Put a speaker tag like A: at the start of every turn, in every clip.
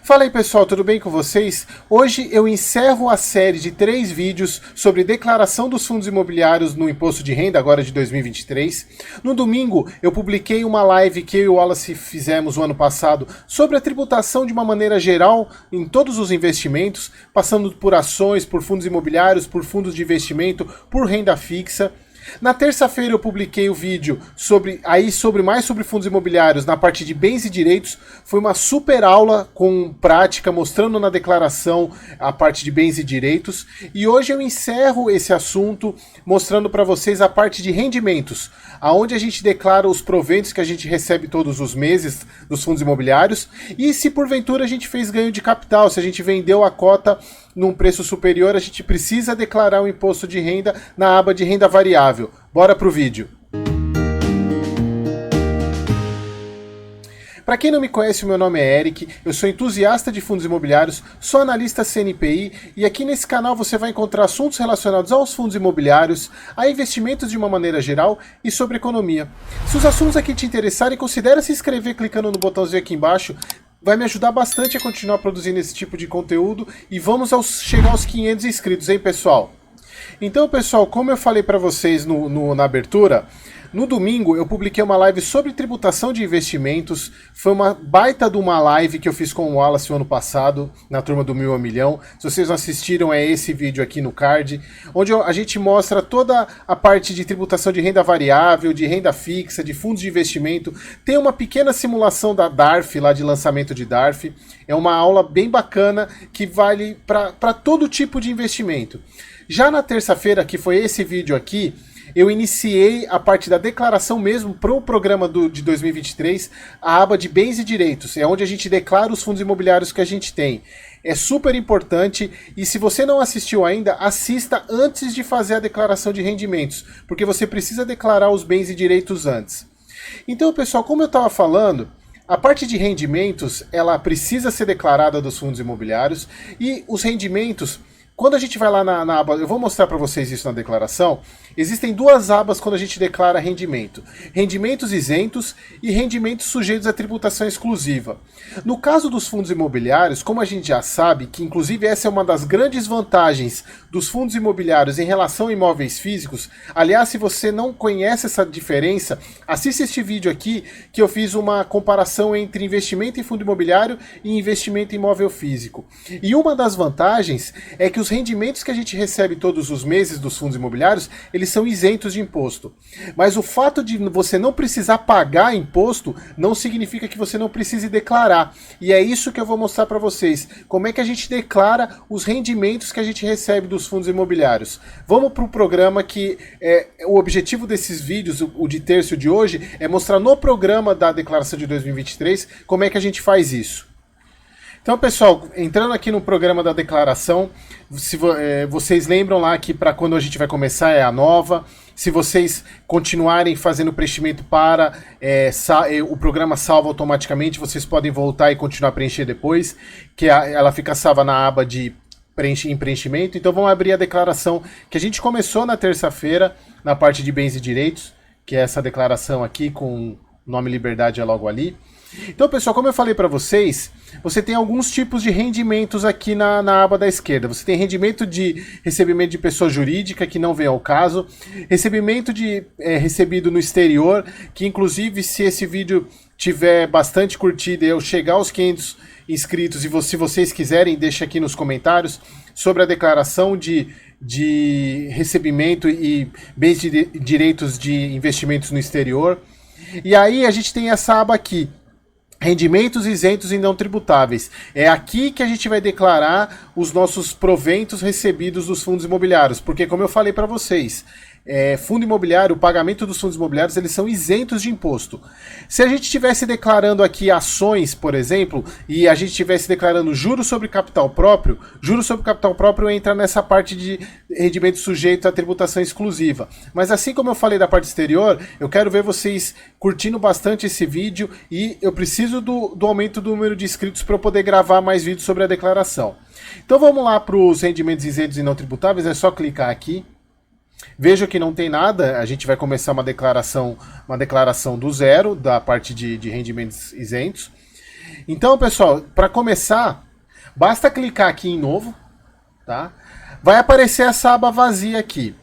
A: Fala aí pessoal, tudo bem com vocês? Hoje eu encerro a série de 3 vídeos sobre declaração dos fundos imobiliários no imposto de renda agora de 2023. No domingo eu publiquei uma live que eu e o Wallace fizemos o ano passado sobre a tributação de uma maneira geral em todos os investimentos, passando por ações, por fundos imobiliários, por fundos de investimento, por renda fixa. Na terça-feira eu publiquei o vídeo sobre fundos imobiliários na parte de bens e direitos. Foi uma super aula com prática, mostrando na declaração a parte de bens e direitos. E hoje eu encerro esse assunto mostrando para vocês a parte de rendimentos, aonde a gente declara os proventos que a gente recebe todos os meses dos fundos imobiliários e se porventura a gente fez ganho de capital, se a gente vendeu a cota num preço superior, a gente precisa declarar o imposto de renda na aba de renda variável. Bora pro vídeo. Para quem não me conhece, o meu nome é Eric, eu sou entusiasta de fundos imobiliários, sou analista CNPI e aqui nesse canal você vai encontrar assuntos relacionados aos fundos imobiliários, a investimentos de uma maneira geral e sobre economia. Se os assuntos aqui te interessarem, considere se inscrever clicando no botãozinho aqui embaixo. Vai me ajudar bastante a continuar produzindo esse tipo de conteúdo e vamos chegar aos 500 inscritos, hein, pessoal? Então, pessoal, como eu falei para vocês na abertura, no domingo eu publiquei uma live sobre tributação de investimentos. Foi uma baita de uma live que eu fiz com o Wallace o ano passado, na turma do 1000 a Milhão. Se vocês não assistiram, é esse vídeo aqui no card, onde a gente mostra toda a parte de tributação de renda variável, de renda fixa, de fundos de investimento. Tem uma pequena simulação da DARF, lá de lançamento de DARF. É uma aula bem bacana que vale para todo tipo de investimento. Já na terça-feira, que foi esse vídeo aqui, eu iniciei a parte da declaração mesmo para o programa de 2023, a aba de bens e direitos, é onde a gente declara os fundos imobiliários que a gente tem. É super importante e se você não assistiu ainda, assista antes de fazer a declaração de rendimentos, porque você precisa declarar os bens e direitos antes. Então, pessoal, como eu estava falando, a parte de rendimentos, ela precisa ser declarada dos fundos imobiliários e os rendimentos, quando a gente vai lá na aba, eu vou mostrar para vocês isso na declaração, existem 2 abas quando a gente declara rendimento. Rendimentos isentos e rendimentos sujeitos à tributação exclusiva. No caso dos fundos imobiliários, como a gente já sabe, que inclusive essa é uma das grandes vantagens dos fundos imobiliários em relação a imóveis físicos, aliás, se você não conhece essa diferença, assista este vídeo aqui que eu fiz uma comparação entre investimento em fundo imobiliário e investimento em imóvel físico. E uma das vantagens é que os rendimentos que a gente recebe todos os meses dos fundos imobiliários, eles são isentos de imposto. Mas o fato de você não precisar pagar imposto não significa que você não precise declarar. E é isso que eu vou mostrar para vocês. Como é que a gente declara os rendimentos que a gente recebe dos fundos imobiliários. Vamos para o programa que o objetivo desses vídeos, o de terça de hoje, é mostrar no programa da declaração de 2023 como é que a gente faz isso. Então, pessoal, entrando aqui no programa da declaração, vocês lembram lá que para quando a gente vai começar é a nova. Se vocês continuarem fazendo preenchimento o programa salva automaticamente, vocês podem voltar e continuar a preencher depois, que ela fica salva na aba de preenchimento. Então vamos abrir a declaração que a gente começou na terça-feira, na parte de bens e direitos, que é essa declaração aqui com o nome Liberdade é logo ali. Então, pessoal, como eu falei para vocês, você tem alguns tipos de rendimentos aqui na aba da esquerda. Você tem rendimento de recebimento de pessoa jurídica, que não vem ao caso. Recebimento recebido no exterior, que inclusive se esse vídeo tiver bastante curtida e eu chegar aos 500 inscritos, e se vocês quiserem, deixa aqui nos comentários sobre a declaração de recebimento e bens de direitos de investimentos no exterior. E aí a gente tem essa aba aqui, rendimentos isentos e não tributáveis. É aqui que a gente vai declarar os nossos proventos recebidos dos fundos imobiliários, porque como eu falei para vocês, fundo imobiliário, o pagamento dos fundos imobiliários, eles são isentos de imposto. Se a gente estivesse declarando aqui ações, por exemplo, e a gente estivesse declarando juros sobre capital próprio entra nessa parte de rendimento sujeito à tributação exclusiva. Mas assim como eu falei da parte exterior, eu quero ver vocês curtindo bastante esse vídeo e eu preciso do aumento do número de inscritos para eu poder gravar mais vídeos sobre a declaração. Então vamos lá para os rendimentos isentos e não tributáveis, é só clicar aqui. Veja que não tem nada, a gente vai começar uma declaração do zero, da parte de rendimentos isentos. Então, pessoal, para começar, basta clicar aqui em novo, tá? Vai aparecer essa aba vazia aqui.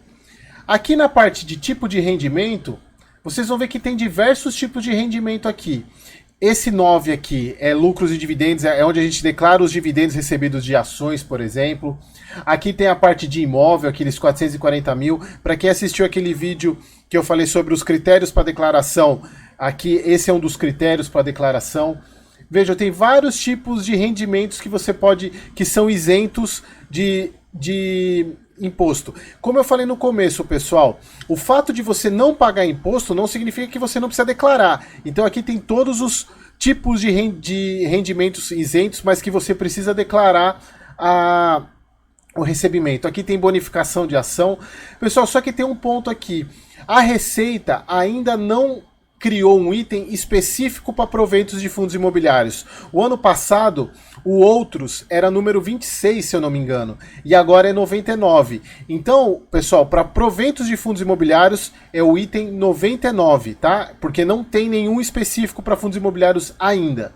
A: Aqui na parte de tipo de rendimento, vocês vão ver que tem diversos tipos de rendimento aqui. Esse 9 aqui é lucros e dividendos, é onde a gente declara os dividendos recebidos de ações, por exemplo. Aqui tem a parte de imóvel, aqueles 440 mil. Para quem assistiu aquele vídeo que eu falei sobre os critérios para declaração, aqui esse é um dos critérios para declaração. Veja, tem vários tipos de rendimentos que você pode, que são isentos de imposto. Como eu falei no começo, pessoal, o fato de você não pagar imposto não significa que você não precisa declarar. Então aqui tem todos os tipos de rendimentos isentos, mas que você precisa declarar o recebimento. Aqui tem bonificação de ação. Pessoal, só que tem um ponto aqui. A Receita ainda não criou um item específico para proventos de fundos imobiliários. O ano passado, o Outros era número 26, se eu não me engano, e agora é 99. Então, pessoal, para proventos de fundos imobiliários é o item 99, tá? Porque não tem nenhum específico para fundos imobiliários ainda.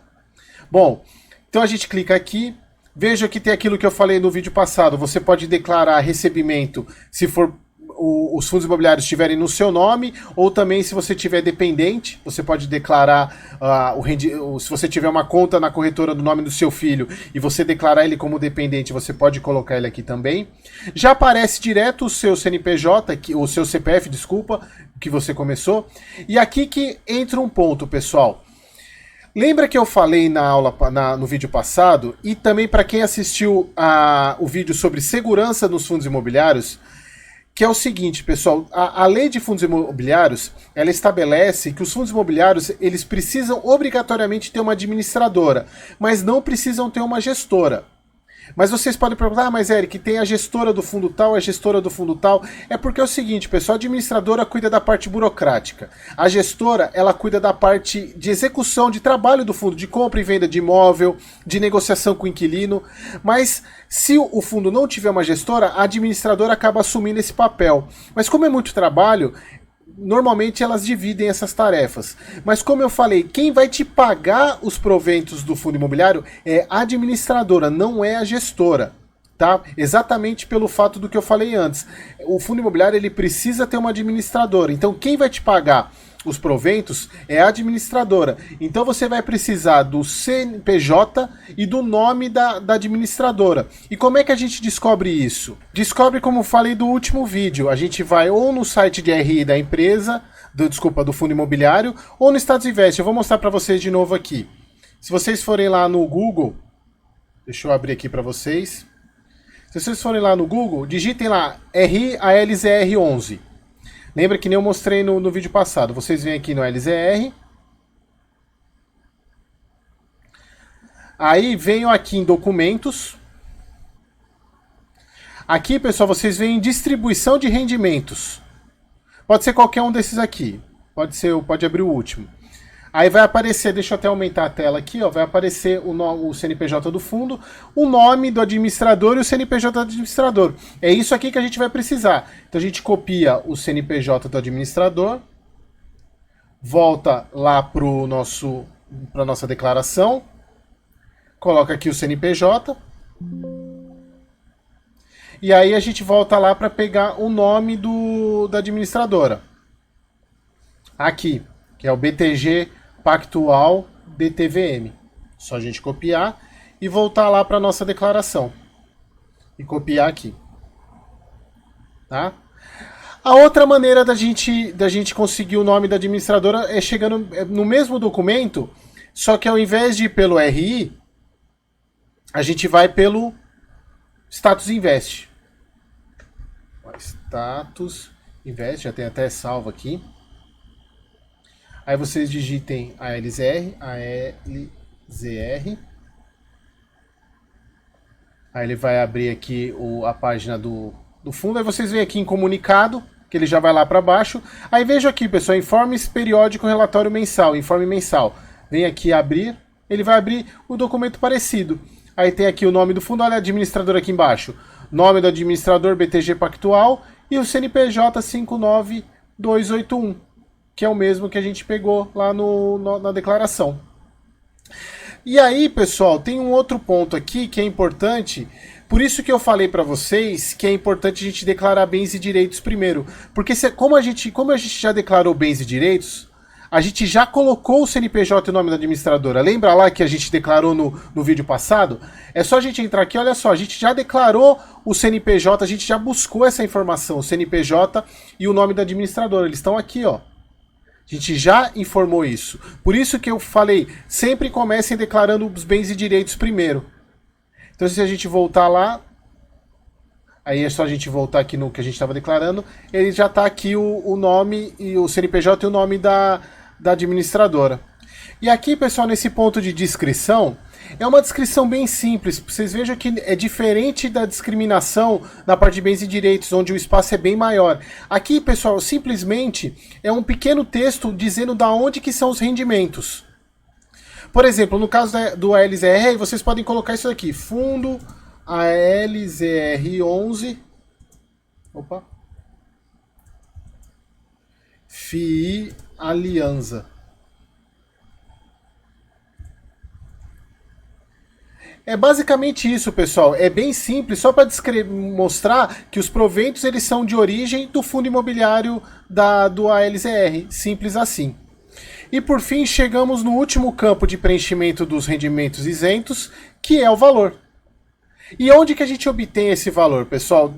A: Bom, então a gente clica aqui. Veja que tem aquilo que eu falei no vídeo passado. Você pode declarar recebimento se for os fundos imobiliários estiverem no seu nome, ou também se você tiver dependente, você pode declarar se você tiver uma conta na corretora do nome do seu filho e você declarar ele como dependente, você pode colocar ele aqui também. Já aparece direto o seu CNPJ, o seu CPF, desculpa, que você começou. E aqui que entra um ponto, pessoal. Lembra que eu falei na aula, no vídeo passado, e também para quem assistiu o vídeo sobre segurança nos fundos imobiliários, que é o seguinte, pessoal, a lei de fundos imobiliários, ela estabelece que os fundos imobiliários, eles precisam obrigatoriamente ter uma administradora, mas não precisam ter uma gestora. Mas vocês podem perguntar, mas Eric, tem a gestora do fundo tal, a gestora do fundo tal. É porque é o seguinte, pessoal, a administradora cuida da parte burocrática. A gestora, ela cuida da parte de execução de trabalho do fundo, de compra e venda de imóvel, de negociação com o inquilino. Mas se o fundo não tiver uma gestora, a administradora acaba assumindo esse papel. Mas como é muito trabalho, normalmente elas dividem essas tarefas. Mas como eu falei, quem vai te pagar os proventos do fundo imobiliário é a administradora, não é a gestora. Tá? Exatamente pelo fato do que eu falei antes. O fundo imobiliário ele precisa ter uma administradora. Então quem vai te pagar os proventos é a administradora. Então você vai precisar do CNPJ e do nome da administradora. E como é que a gente descobre isso? Descobre, como eu falei do último vídeo. A gente vai ou no site de RI da empresa, do fundo imobiliário, ou no Status Invest. Eu vou mostrar para vocês de novo aqui. Se vocês forem lá no Google, deixa eu abrir aqui para vocês. Se vocês forem lá no Google, digitem lá RIALZR11. Lembra que nem eu mostrei no vídeo passado. Vocês vêm aqui no LZR. Aí venham aqui em documentos. Aqui, pessoal, vocês veem em distribuição de rendimentos. Pode ser qualquer um desses aqui. Pode abrir o último. Aí vai aparecer, deixa eu até aumentar a tela aqui, ó, vai aparecer o CNPJ do fundo, o nome do administrador e o CNPJ do administrador. É isso aqui que a gente vai precisar. Então a gente copia o CNPJ do administrador, volta lá para a nossa declaração, coloca aqui o CNPJ, e aí a gente volta lá para pegar o nome da administradora. Aqui, que é o BTG Pactual DTVM. Só a gente copiar e voltar lá para a nossa declaração. E copiar aqui. Tá? A outra maneira da gente conseguir o nome da administradora é chegando no mesmo documento, só que ao invés de ir pelo RI, a gente vai pelo Status Invest. Status Invest, já tem até salvo aqui. Aí vocês digitem ALZR. Aí ele vai abrir aqui a página do fundo. Aí vocês veem aqui em comunicado, que ele já vai lá para baixo. Aí vejam aqui, pessoal, informes periódico, relatório mensal, informe mensal. Vem aqui abrir, ele vai abrir o documento parecido. Aí tem aqui o nome do fundo, olha a administradora aqui embaixo. Nome do administrador BTG Pactual e o CNPJ 59281. Que é o mesmo que a gente pegou lá na declaração. E aí, pessoal, tem um outro ponto aqui que é importante. Por isso que eu falei para vocês que é importante a gente declarar bens e direitos primeiro. Porque como a gente já declarou bens e direitos, a gente já colocou o CNPJ e o nome da administradora. Lembra lá que a gente declarou no vídeo passado? É só a gente entrar aqui, olha só, a gente já declarou o CNPJ, a gente já buscou essa informação, o CNPJ e o nome da administradora. Eles estão aqui, ó. A gente já informou isso. Por isso que eu falei, sempre comecem declarando os bens e direitos primeiro. Então se a gente voltar lá, aí é só a gente voltar aqui no que a gente estava declarando, ele já está aqui o nome, e o CNPJ e o nome da administradora. E aqui, pessoal, nesse ponto de descrição, é uma descrição bem simples. Vocês vejam que é diferente da discriminação na parte de bens e direitos, onde o espaço é bem maior. Aqui, pessoal, simplesmente é um pequeno texto dizendo da onde que são os rendimentos. Por exemplo, no caso do ALZR, vocês podem colocar isso aqui, fundo ALZR11, opa, FII Aliança. É basicamente isso, pessoal. É bem simples, só para mostrar que os proventos eles são de origem do fundo imobiliário do ALZR. Simples assim. E por fim, chegamos no último campo de preenchimento dos rendimentos isentos, que é o valor. E onde que a gente obtém esse valor, pessoal?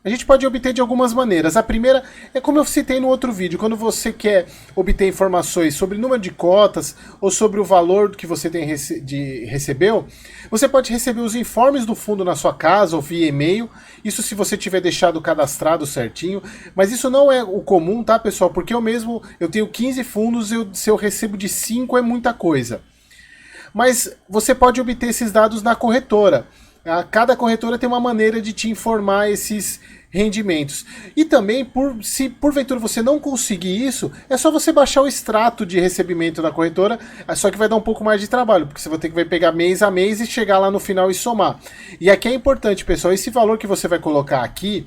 A: A gente pode obter de algumas maneiras. A primeira é como eu citei no outro vídeo, quando você quer obter informações sobre o número de cotas ou sobre o valor que você recebeu, você pode receber os informes do fundo na sua casa ou via e-mail, isso se você tiver deixado cadastrado certinho, mas isso não é o comum, tá, pessoal? Porque eu tenho 15 fundos, se eu recebo de 5 é muita coisa. Mas você pode obter esses dados na corretora. Cada corretora tem uma maneira de te informar esses rendimentos. E também, se porventura você não conseguir isso, é só você baixar o extrato de recebimento da corretora, só que vai dar um pouco mais de trabalho, porque você vai pegar mês a mês e chegar lá no final e somar. E aqui é importante, pessoal, esse valor que você vai colocar aqui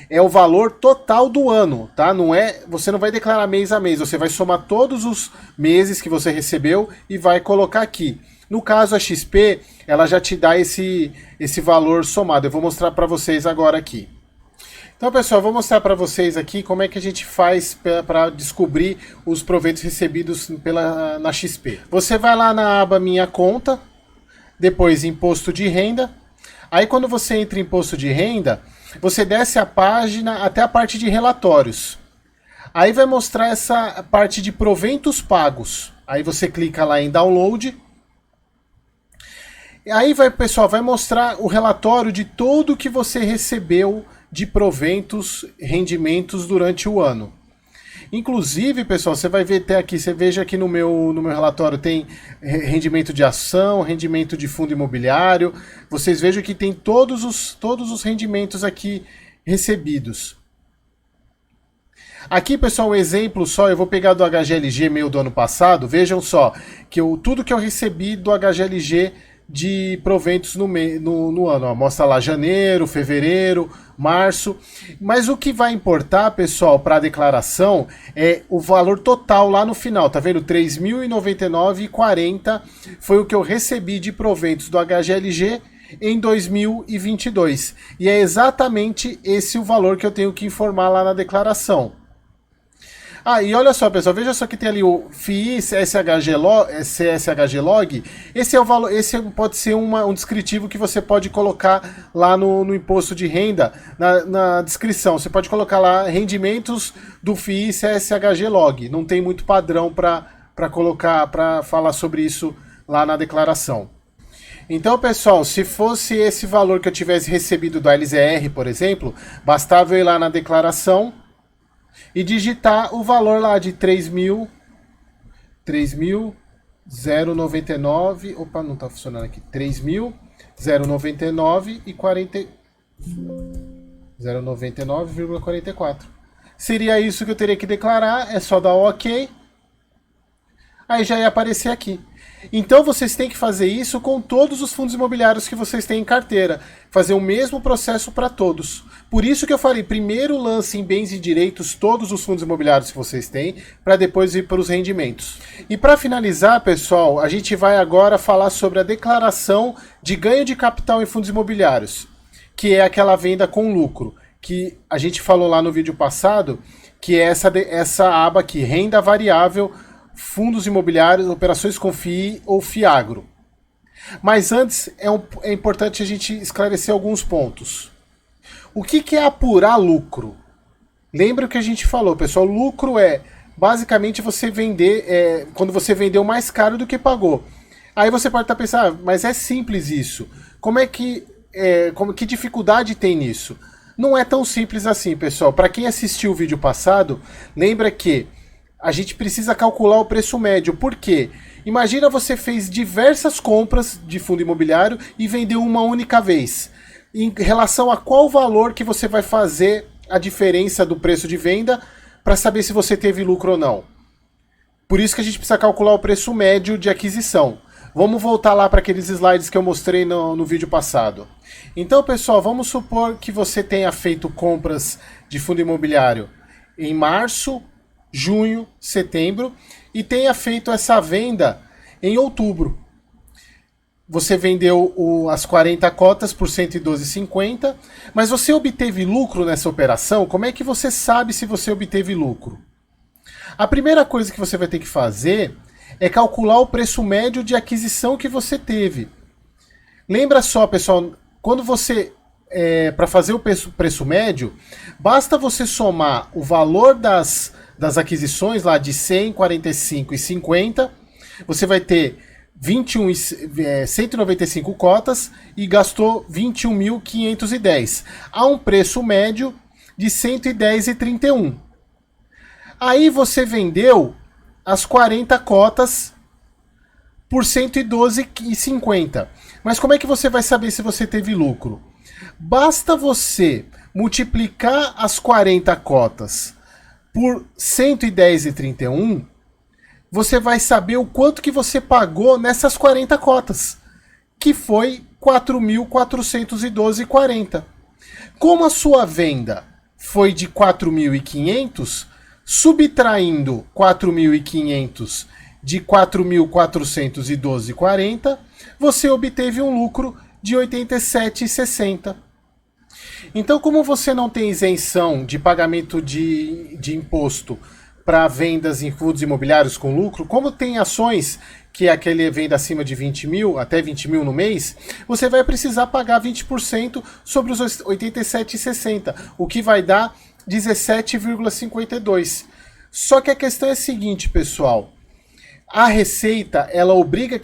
A: é o valor total do ano, tá? Você não vai declarar mês a mês, você vai somar todos os meses que você recebeu e vai colocar aqui. No caso, a XP, ela já te dá esse valor somado. Eu vou mostrar para vocês agora aqui. Então, pessoal, eu vou mostrar para vocês aqui como é que a gente faz para descobrir os proventos recebidos na XP. Você vai lá na aba Minha Conta, depois Imposto de Renda. Aí, quando você entra em Imposto de Renda, você desce a página até a parte de relatórios. Aí vai mostrar essa parte de proventos pagos. Aí você clica lá em Download. Aí pessoal, vai mostrar o relatório de tudo que você recebeu de proventos, rendimentos durante o ano. Inclusive, pessoal, você vai ver até aqui, você veja aqui no meu relatório tem rendimento de ação, rendimento de fundo imobiliário. Vocês vejam que tem todos os rendimentos aqui recebidos. Aqui, pessoal, um exemplo só, eu vou pegar do HGLG meu do ano passado. Vejam só, que tudo que eu recebi do HGLG de proventos no ano. Ó, mostra lá janeiro, fevereiro, março. Mas o que vai importar, pessoal, para a declaração é o valor total lá no final. Tá vendo? R$ 3.099,40 foi o que eu recebi de proventos do HGLG em 2022. E é exatamente esse o valor que eu tenho que informar lá na declaração. E olha só, pessoal, veja só que tem ali o FII CSHG Log. Esse é o valor, esse pode ser um descritivo que você pode colocar lá no imposto de renda, na descrição. Você pode colocar lá rendimentos do FII CSHG Log. Não tem muito padrão para colocar, para falar sobre isso lá na declaração. Então, pessoal, se fosse esse valor que eu tivesse recebido do LZR, por exemplo, bastava eu ir lá na declaração e digitar o valor lá de 3.099, opa, não está funcionando aqui, 3.099 e 099,44. Seria isso que eu teria que declarar, é só dar OK. aí já ia aparecer aqui. Então vocês têm que fazer isso com todos os fundos imobiliários que vocês têm em carteira. Fazer o mesmo processo para todos. Por isso que eu falei, primeiro lance em bens e direitos todos os fundos imobiliários que vocês têm, para depois ir para os rendimentos. E para finalizar, pessoal, a gente vai agora falar sobre a declaração de ganho de capital em fundos imobiliários, que é aquela venda com lucro, que a gente falou lá no vídeo passado, que é essa aba aqui, renda variável, fundos imobiliários, operações com FII ou FIAGRO. Mas antes é importante a gente esclarecer alguns pontos. O que é apurar lucro? Lembra o que a gente falou, pessoal? Lucro é basicamente você vender, quando você vendeu mais caro do que pagou. Aí você pode estar pensando, mas é simples isso. Que dificuldade tem nisso? Não é tão simples assim, pessoal. Para quem assistiu o vídeo passado, lembra que a gente precisa calcular o preço médio. Por quê? Imagina você fez diversas compras de fundo imobiliário e vendeu uma única vez. Em relação a qual valor que você vai fazer a diferença do preço de venda para saber se você teve lucro ou não. Por isso que a gente precisa calcular o preço médio de aquisição. Vamos voltar lá para aqueles slides que eu mostrei no vídeo passado. Então, pessoal, vamos supor que você tenha feito compras de fundo imobiliário em março, junho, setembro e tenha feito essa venda em outubro. Você vendeu as 40 cotas por R$ 112,50, mas você obteve lucro nessa operação? Como é que você sabe se você obteve lucro? A primeira coisa que você vai ter que fazer é calcular o preço médio de aquisição que você teve. Lembra só, pessoal, quando você para fazer o preço médio, basta você somar o valor das aquisições lá de 100, 45 e 50, você vai ter 195 cotas e gastou 21.510. Há um preço médio de 110,31. Aí você vendeu as 40 cotas por 112,50. Mas como é que você vai saber se você teve lucro? Basta você multiplicar as 40 cotas por 110,31, você vai saber o quanto que você pagou nessas 40 cotas, que foi 4.412,40. Como a sua venda foi de 4.500, subtraindo 4.500 de 4.412,40, você obteve um lucro de 87,60. Então, como você não tem isenção de pagamento de imposto para vendas em fundos imobiliários com lucro, como tem ações que é aquele venda acima de 20 mil, até 20 mil no mês, você vai precisar pagar 20% sobre os 87,60, o que vai dar 17,52. Só que a questão é a seguinte, pessoal. A Receita, ela obriga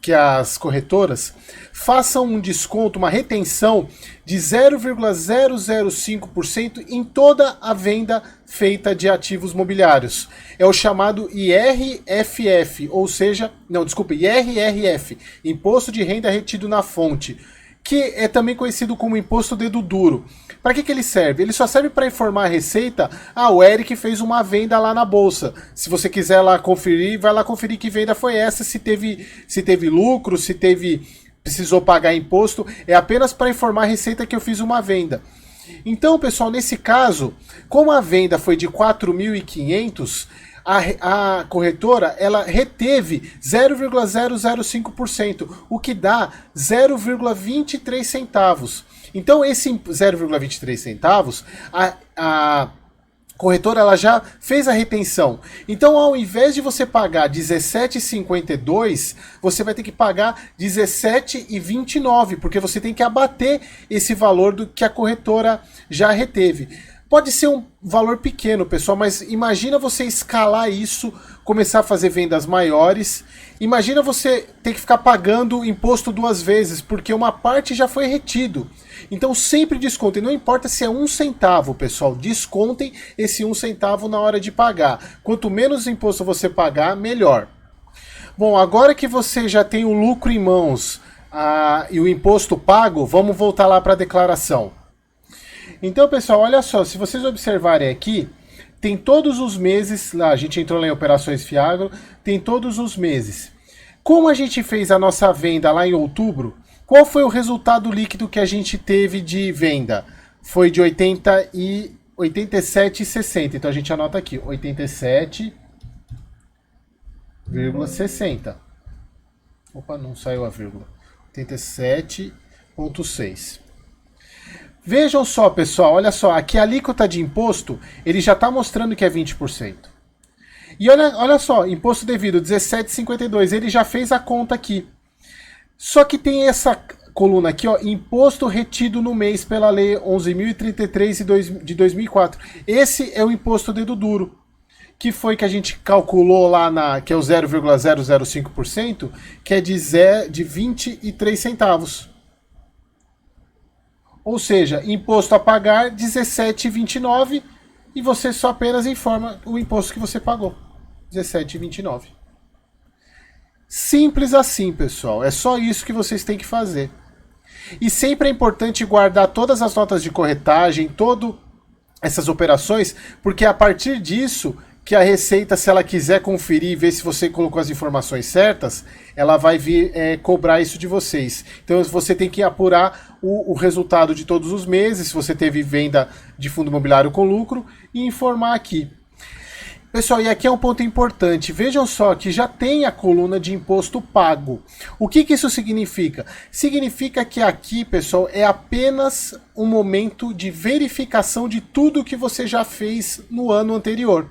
A: que as corretoras façam um desconto, uma retenção de 0,005% em toda a venda feita de ativos mobiliários. É o chamado IRFF, ou seja, IRRF, Imposto de Renda Retido na Fonte, que é também conhecido como Imposto Dedo Duro. Para que ele serve? Ele só serve para informar a Receita, o Eric fez uma venda lá na Bolsa. Se você quiser lá conferir, vai lá conferir que venda foi essa, se teve lucro, precisou pagar imposto. É apenas para informar a Receita que eu fiz uma venda. Então, pessoal, nesse caso, como a venda foi de 4.500, a corretora ela reteve 0,005%, o que dá 0,23 centavos. Então esse 0,23 centavos, a corretora ela já fez a retenção. Então ao invés de você pagar 17,52, você vai ter que pagar 17,29, porque você tem que abater esse valor do que a corretora já reteve. Pode ser um valor pequeno, pessoal, mas imagina você escalar isso, começar a fazer vendas maiores. Imagina você ter que ficar pagando imposto 2 vezes, porque uma parte já foi retido. Então sempre descontem, não importa se é 1 centavo, pessoal, descontem esse 1 centavo na hora de pagar. Quanto menos imposto você pagar, melhor. Bom, agora que você já tem o lucro em mãos e o imposto pago, vamos voltar lá para a declaração. Então, pessoal, olha só, se vocês observarem aqui, tem todos os meses, lá a gente entrou lá em Operações Fiagro, tem todos os meses. Como a gente fez a nossa venda lá em outubro, qual foi o resultado líquido que a gente teve de venda? Foi de 87,60. Então a gente anota aqui, 87,60. Opa, não saiu a vírgula. 87,6. Vejam só, pessoal, olha só, aqui a alíquota de imposto, ele já está mostrando que é 20%. E olha só, imposto devido, 17,52, ele já fez a conta aqui. Só que tem essa coluna aqui, ó, imposto retido no mês pela lei 11.033 de 2004. Esse é o imposto dedo duro, que foi que a gente calculou lá, que é o 0,005%, que é de 23 centavos. Ou seja, imposto a pagar 17,29 e você só apenas informa o imposto que você pagou, 17,29. Simples assim, pessoal. É só isso que vocês têm que fazer. E sempre é importante guardar todas as notas de corretagem, todas essas operações, porque a partir disso que a Receita, se ela quiser conferir e ver se você colocou as informações certas, ela vai vir cobrar isso de vocês. Então você tem que apurar o resultado de todos os meses, se você teve venda de fundo imobiliário com lucro, e informar aqui. Pessoal, e aqui é um ponto importante. Vejam só que já tem a coluna de imposto pago. O que isso significa? Significa que aqui, pessoal, é apenas um momento de verificação de tudo que você já fez no ano anterior.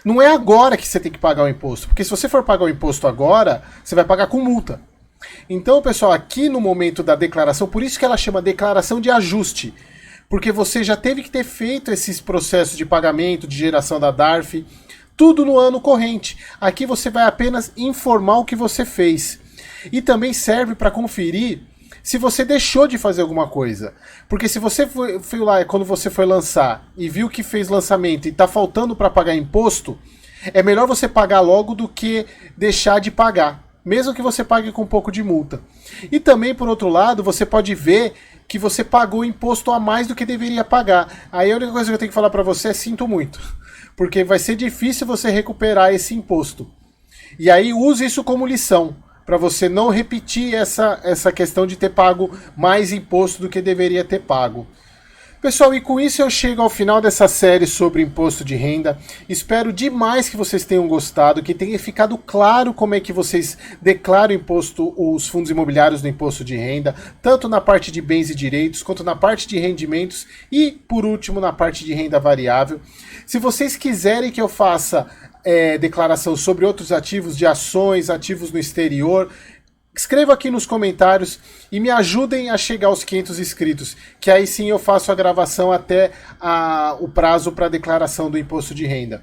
A: Não é agora que você tem que pagar o imposto, porque se você for pagar o imposto agora, você vai pagar com multa. Então, pessoal, aqui no momento da declaração, por isso que ela chama declaração de ajuste, porque você já teve que ter feito esses processos de pagamento, de geração da DARF, tudo no ano corrente. Aqui você vai apenas informar o que você fez. E também serve para conferir se você deixou de fazer alguma coisa. Porque se você foi lá, quando você foi lançar, e viu que fez lançamento e está faltando para pagar imposto, é melhor você pagar logo do que deixar de pagar, mesmo que você pague com um pouco de multa. E também, por outro lado, você pode ver que você pagou imposto a mais do que deveria pagar. Aí a única coisa que eu tenho que falar para você é sinto muito, porque vai ser difícil você recuperar esse imposto. E aí use isso como lição, para você não repetir essa questão de ter pago mais imposto do que deveria ter pago. Pessoal, e com isso eu chego ao final dessa série sobre imposto de renda. Espero demais que vocês tenham gostado, que tenha ficado claro como é que vocês declaram imposto, os fundos imobiliários no imposto de renda, tanto na parte de bens e direitos, quanto na parte de rendimentos e, por último, na parte de renda variável. Se vocês quiserem que eu faça declaração sobre outros ativos de ações, ativos no exterior, escreva aqui nos comentários e me ajudem a chegar aos 500 inscritos, que aí sim eu faço a gravação até o prazo para declaração do imposto de renda.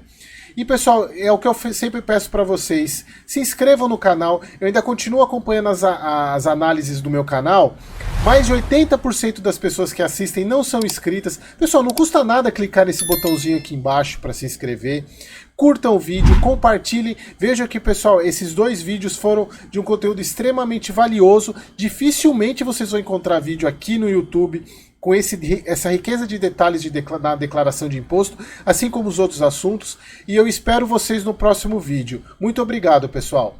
A: E pessoal, é o que eu sempre peço para vocês, se inscrevam no canal, eu ainda continuo acompanhando as análises do meu canal, mais de 80% das pessoas que assistem não são inscritas. Pessoal, não custa nada clicar nesse botãozinho aqui embaixo para se inscrever. Curtam o vídeo, compartilhem. Vejam que, pessoal, esses 2 vídeos foram de um conteúdo extremamente valioso. Dificilmente vocês vão encontrar vídeo aqui no YouTube com essa riqueza de detalhes na declaração de imposto, assim como os outros assuntos. E eu espero vocês no próximo vídeo. Muito obrigado, pessoal.